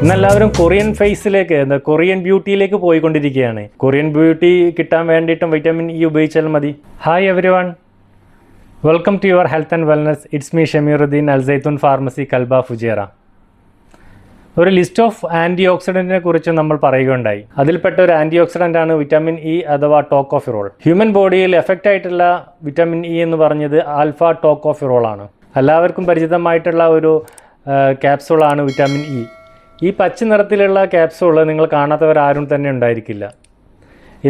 ഇന്നെല്ലാവരും Korean ഫേസിലേക്ക് Korean ബ്യൂട്ടിയിലേക്ക് പോയിക്കൊണ്ടിരിക്കുകയാണ്. Korean beauty കിട്ടാൻ വേണ്ടിയിട്ടും വിറ്റാമിൻ ഇ ഉപയോഗിച്ചാൽ മതി. Hi everyone, welcome to your health and wellness. It's me Shameeruddin, Al Zaitoon pharmacy, Kalba, Fujairah. ഒരു list of ആൻറ്റി ഓക്സിഡൻറ്റിനെ കുറിച്ച് നമ്മൾ പറയുകയുണ്ടായി. അതിൽപ്പെട്ട ഒരു ആൻറ്റി ഓക്സിഡൻ്റ് ആണ് വിറ്റാമിൻ ഇ അഥവാ ടോക്കോഫിറോൾ. ഹ്യൂമൻ ബോഡിയിൽ എഫക്റ്റ് ആയിട്ടുള്ള വിറ്റാമിൻ ഇ എന്ന് പറഞ്ഞത് ആൽഫ ടോക്കോഫിറോൾ ആണ്. എല്ലാവർക്കും പരിചിതമായിട്ടുള്ള ഒരു ക്യാപ്സൂളാണ് വിറ്റാമിൻ ഇ. ഈ പച്ച നിറത്തിലുള്ള ക്യാപ്സൂൾ നിങ്ങൾ കാണാത്തവരാരും തന്നെ ഉണ്ടായിരിക്കില്ല.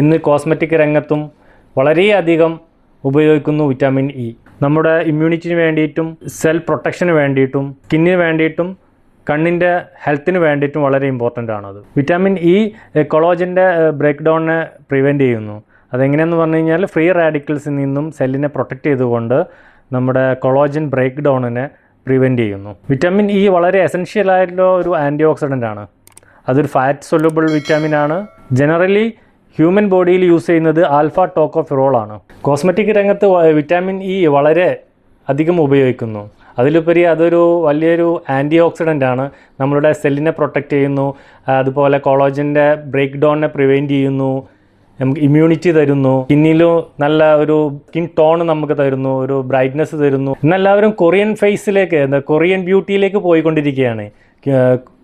ഇന്ന് കോസ്മെറ്റിക് രംഗത്തും വളരെയധികം ഉപയോഗിക്കുന്നു വിറ്റാമിൻ ഇ. നമ്മുടെ ഇമ്മ്യൂണിറ്റിന് വേണ്ടിയിട്ടും സെൽ പ്രൊട്ടക്ഷന് വേണ്ടിയിട്ടും സ്കിന്നിന് വേണ്ടിയിട്ടും കണ്ണിൻ്റെ ഹെൽത്തിന് വേണ്ടിയിട്ടും വളരെ ഇമ്പോർട്ടൻ്റ് ആണത്. വിറ്റാമിൻ ഇ കൊളോജൻ്റെ ബ്രേക്ക് ഡൗണിനെ പ്രിവെൻറ്റ് ചെയ്യുന്നു. അതെങ്ങനെയെന്ന് പറഞ്ഞു കഴിഞ്ഞാൽ ഫ്രീ റാഡിക്കൽസിൽ നിന്നും സെല്ലിനെ പ്രൊട്ടക്റ്റ് ചെയ്തുകൊണ്ട് നമ്മുടെ കൊളോജൻ ബ്രേക്ക് ഡൗണിനെ പ്രിവെൻറ്റ് ചെയ്യുന്നു. വിറ്റാമിൻ ഇ വളരെ എസെൻഷ്യൽ ആയിട്ടുള്ള ഒരു ആൻറ്റി ഓക്സിഡൻ്റ് ആണ്. അതൊരു ഫാറ്റ് സൊല്യൂബിൾ വിറ്റാമിൻ ആണ്. ജനറലി ഹ്യൂമൻ ബോഡിയിൽ യൂസ് ചെയ്യുന്നത് ആൽഫ ടോക്കോഫിറോൾ ആണ്. കോസ്മെറ്റിക് രംഗത്ത് വിറ്റാമിൻ ഇ വളരെ അധികം ഉപയോഗിക്കുന്നു. അതിലുപരി അതൊരു വലിയൊരു ആൻറ്റി ഓക്സിഡൻ്റ് ആണ്. നമ്മളുടെ സെല്ലിനെ പ്രൊട്ടക്റ്റ് ചെയ്യുന്നു. അതുപോലെ കൊളോജൻ്റെ ബ്രേക്ക് ഡൗണിനെ പ്രിവെൻറ്റ് ചെയ്യുന്നു. നമുക്ക് ഇമ്മ്യൂണിറ്റി തരുന്നു. സ്കിന്നിലും നല്ല ഒരു സ്കിൻ ടോൺ നമുക്ക് തരുന്നു, ഒരു ബ്രൈറ്റ്നെസ് തരുന്നു. ഇന്നെല്ലാവരും കൊറിയൻ ഫേസിലേക്ക് കൊറിയൻ ബ്യൂട്ടിയിലേക്ക് പോയിക്കൊണ്ടിരിക്കുകയാണ്.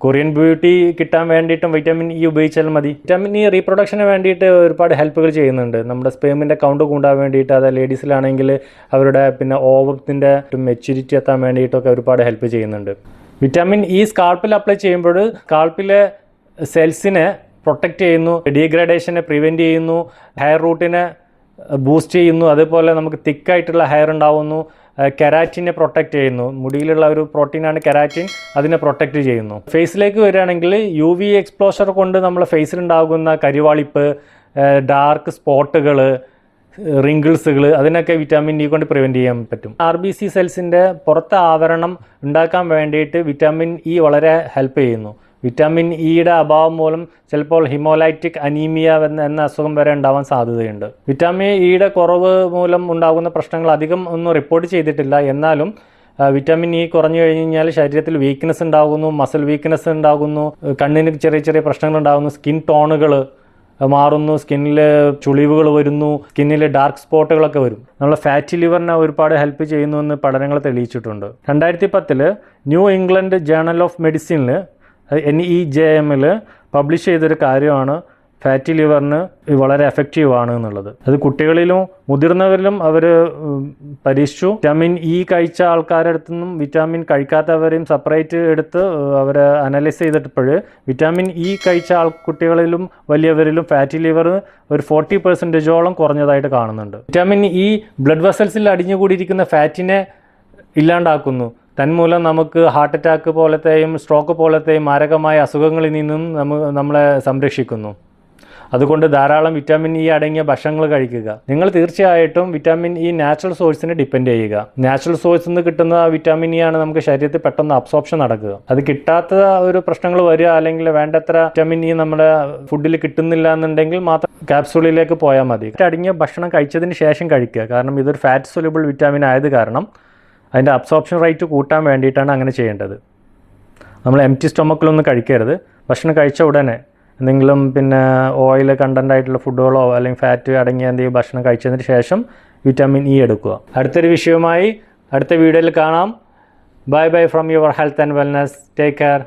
കൊറിയൻ ബ്യൂട്ടി കിട്ടാൻ വേണ്ടിയിട്ടും വിറ്റാമിൻ ഇ ഉപയോഗിച്ചാൽ മതി. വിറ്റാമിൻ ഇ റീപ്രൊഡക്ഷന് വേണ്ടിയിട്ട് ഒരുപാട് ഹെൽപ്പുകൾ ചെയ്യുന്നുണ്ട്. നമ്മുടെ സ്പേമിൻ്റെ കൗണ്ട് കൂടാൻ വേണ്ടിയിട്ട്, അത് ലേഡീസിലാണെങ്കിൽ അവരുടെ ഓവത്തിൻ്റെ മെച്യൂരിറ്റി എത്താൻ വേണ്ടിയിട്ടൊക്കെ ഒരുപാട് ഹെൽപ്പ് ചെയ്യുന്നുണ്ട്. വിറ്റാമിൻ ഇ സ്കാൾപ്പിൽ അപ്ലൈ ചെയ്യുമ്പോൾ സ്കാൾപ്പിലെ സെൽസിനെ പ്രൊട്ടക്റ്റ് ചെയ്യുന്നു, ഡീഗ്രഡേഷനെ പ്രിവെൻറ്റ് ചെയ്യുന്നു, ഹെയർ റൂട്ടിനെ ബൂസ്റ്റ് ചെയ്യുന്നു. അതേപോലെ നമുക്ക് തിക്കായിട്ടുള്ള ഹെയർ ഉണ്ടാവുന്നു. കെരാറ്റിനെ പ്രൊട്ടക്റ്റ് ചെയ്യുന്നു. മുടിയിലുള്ള ഒരു പ്രോട്ടീനാണ് കെരാറ്റിൻ, അതിനെ പ്രൊട്ടക്റ്റ് ചെയ്യുന്നു. ഫേസിലേക്ക് വരികയാണെങ്കിൽ യു വി എക്സ്പോഷർ കൊണ്ട് നമ്മളെ ഫേസിലുണ്ടാകുന്ന കരിവാളിപ്പ്, ഡാർക്ക് സ്പോട്ടുകൾ, റിങ്കിൾസുകൾ, അതിനൊക്കെ വിറ്റാമിൻ ഇ കൊണ്ട് പ്രിവെൻറ്റ് ചെയ്യാൻ പറ്റും. RBC സെൽസിൻ്റെ പുറത്തെ ആവരണം ഉണ്ടാക്കാൻ വേണ്ടിയിട്ട് വിറ്റാമിൻ ഇ വളരെ ഹെൽപ്പ് ചെയ്യുന്നു. വിറ്റാമിൻ ഇയുടെ അഭാവം മൂലം ചിലപ്പോൾ ഹിമോലൈറ്റിക് അനീമിയ എന്ന അസുഖം വരെ ഉണ്ടാവാൻ സാധ്യതയുണ്ട്. വിറ്റാമിൻ ഇയുടെ കുറവ് മൂലം ഉണ്ടാകുന്ന പ്രശ്നങ്ങൾ അധികം ഒന്നും റിപ്പോർട്ട് ചെയ്തിട്ടില്ല. എന്നാലും വിറ്റാമിൻ ഇ കുറഞ്ഞു കഴിഞ്ഞാൽ ശരീരത്തിൽ വീക്ക്നെസ് ഉണ്ടാകുന്നു, മസിൽ വീക്ക്നെസ് ഉണ്ടാകുന്നു, കണ്ണിന് ചെറിയ ചെറിയ പ്രശ്നങ്ങൾ ഉണ്ടാകുന്നു, സ്കിൻ ടോണുകൾ മാറുന്നു, സ്കിന്നിൽ ചുളിവുകൾ വരുന്നു, സ്കിന്നിൽ ഡാർക്ക് സ്പോട്ടുകളൊക്കെ വരും. നമ്മളെ ഫാറ്റി ലിവറിനെ ഒരുപാട് ഹെൽപ്പ് ചെയ്യുന്നുവെന്ന് പഠനങ്ങൾ തെളിയിച്ചിട്ടുണ്ട്. 2010 ന്യൂ ഇംഗ്ലണ്ട് ജേണൽ ഓഫ് മെഡിസിനിൽ NEJM പബ്ലിഷ് ചെയ്തൊരു കാര്യമാണ് ഫാറ്റി ലിവറിന് വളരെ എഫക്റ്റീവ് ആണ് എന്നുള്ളത്. അത് കുട്ടികളിലും മുതിർന്നവരിലും അവർ പരീക്ഷിച്ചു. വിറ്റാമിൻ ഇ കഴിച്ച ആൾക്കാരുടെ അടുത്തു നിന്നും വിറ്റാമിൻ കഴിക്കാത്തവരെയും സെപ്പറേറ്റ് എടുത്ത് അവർ അനലൈസ് ചെയ്തിട്ടപ്പോൾ വിറ്റാമിൻ ഇ കഴിച്ച കുട്ടികളിലും വലിയവരിലും ഫാറ്റി ലിവർ ഒരു 40% കുറഞ്ഞതായിട്ട് കാണുന്നുണ്ട്. വിറ്റാമിൻ ഇ ബ്ലഡ് വെസൽസിൽ അടിഞ്ഞുകൂടിയിരിക്കുന്ന ഫാറ്റിനെ ഇല്ലാണ്ടാക്കുന്നു. തന്മൂലം നമുക്ക് ഹാർട്ട് അറ്റാക്ക് പോലത്തെയും സ്ട്രോക്ക് പോലത്തെയും മാരകമായ അസുഖങ്ങളിൽ നിന്നും നമ്മളെ സംരക്ഷിക്കുന്നു. അതുകൊണ്ട് ധാരാളം വിറ്റാമിൻ ഇ അടങ്ങിയ ഭക്ഷണങ്ങൾ കഴിക്കുക. നിങ്ങൾ തീർച്ചയായിട്ടും വിറ്റാമിൻ ഇ നാച്ചുറൽ സോഴ്സിനെ ഡിപ്പെൻഡ് ചെയ്യുക. നാച്ചുറൽ സോഴ്സിൽ നിന്ന് കിട്ടുന്ന വിറ്റാമിൻ ഇ ആണ് നമുക്ക് ശരീരത്തിൽ പെട്ടെന്ന് അബ്സോർപ്ഷൻ നടക്കുക. അത് കിട്ടാത്ത ഒരു പ്രശ്നങ്ങൾ വരിക, അല്ലെങ്കിൽ വേണ്ടത്ര വിറ്റാമിൻ ഇ നമ്മുടെ ഫുഡിൽ കിട്ടുന്നില്ല എന്നുണ്ടെങ്കിൽ മാത്രം ക്യാപ്സൂളിലേക്ക് പോയാൽ മതി. അടങ്ങിയ ഭക്ഷണം കഴിച്ചതിന് ശേഷം കഴിക്കുക. കാരണം ഇതൊരു ഫാറ്റ് സൊല്യൂബിൾ വിറ്റാമിൻ ആയത് കാരണം അതിൻ്റെ അബ്സോർപ്ഷൻ റേറ്റ് കൂട്ടാൻ വേണ്ടിയിട്ടാണ് അങ്ങനെ ചെയ്യേണ്ടത്. നമ്മൾ എംപ്റ്റി സ്റ്റൊമക്കിലൊന്നും കഴിക്കരുത്. ഭക്ഷണം കഴിച്ച ഉടനെ എന്തെങ്കിലും ഓയിൽ കണ്ടൻ്റ് ആയിട്ടുള്ള ഫുഡുകളോ അല്ലെങ്കിൽ ഫാറ്റ് അടങ്ങിയ എന്തെങ്കിലും ഭക്ഷണം കഴിച്ചതിന് ശേഷം വിറ്റാമിൻ ഇ എടുക്കുക. അടുത്തൊരു വിഷയവുമായി അടുത്ത വീഡിയോയിൽ കാണാം. Bye bye from your health and wellness. Take care.